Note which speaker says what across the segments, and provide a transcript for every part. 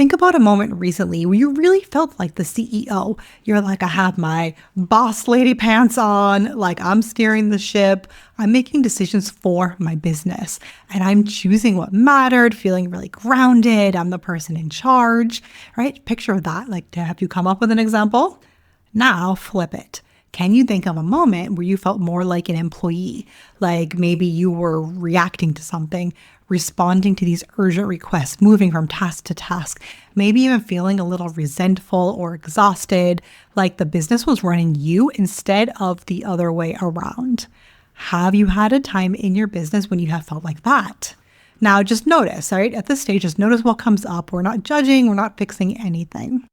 Speaker 1: Think about a moment recently where you really felt like the CEO. You're like, I have my boss lady pants on, like I'm steering the ship. I'm making decisions for my business and I'm choosing what mattered, feeling really grounded. I'm the person in charge, right? Picture that. Like, have you come up with an example? Now flip it. Can you think of a moment where you felt more like an employee? Like maybe you were reacting to something, responding to these urgent requests, moving from task to task, maybe even feeling a little resentful or exhausted, like the business was running you instead of the other way around. Have you had a time in your business when you have felt like that? Now just notice, right? At this stage, just notice what comes up. We're not judging, we're not fixing anything.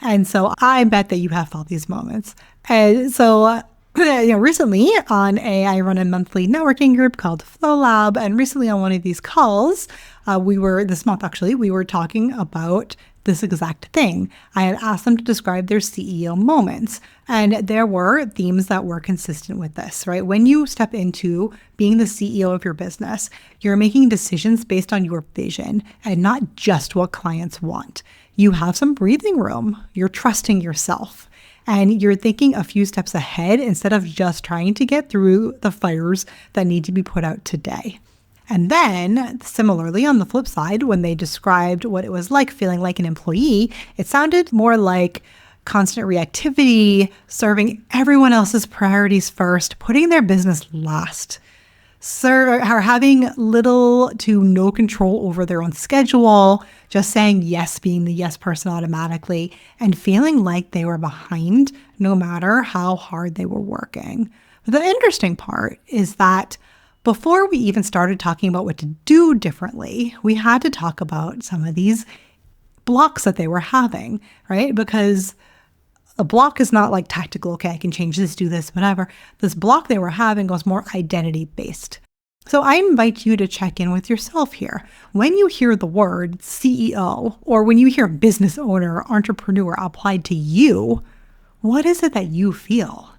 Speaker 1: And so I bet that you have felt these moments. And so, recently I run a monthly networking group called Flow Lab. And recently on one of these calls, this month actually, we were talking about this exact thing. I had asked them to describe their CEO moments. And there were themes that were consistent with this, right? When you step into being the CEO of your business, you're making decisions based on your vision and not just what clients want. You have some breathing room. You're trusting yourself and you're thinking a few steps ahead instead of just trying to get through the fires that need to be put out today. And then similarly, on the flip side, when they described what it was like feeling like an employee, it sounded more like constant reactivity, serving everyone else's priorities first, putting their business last. Are having little to no control over their own schedule, just saying yes, being the yes person automatically, and feeling like they were behind no matter how hard they were working. But the interesting part is that before we even started talking about what to do differently, we had to talk about some of these blocks that they were having, right? Because a block is not like tactical, okay, I can change this, do this, whatever. This block they were having was more identity based. So I invite you to check in with yourself here. When you hear the word CEO, or when you hear business owner or entrepreneur applied to you, what is it that you feel?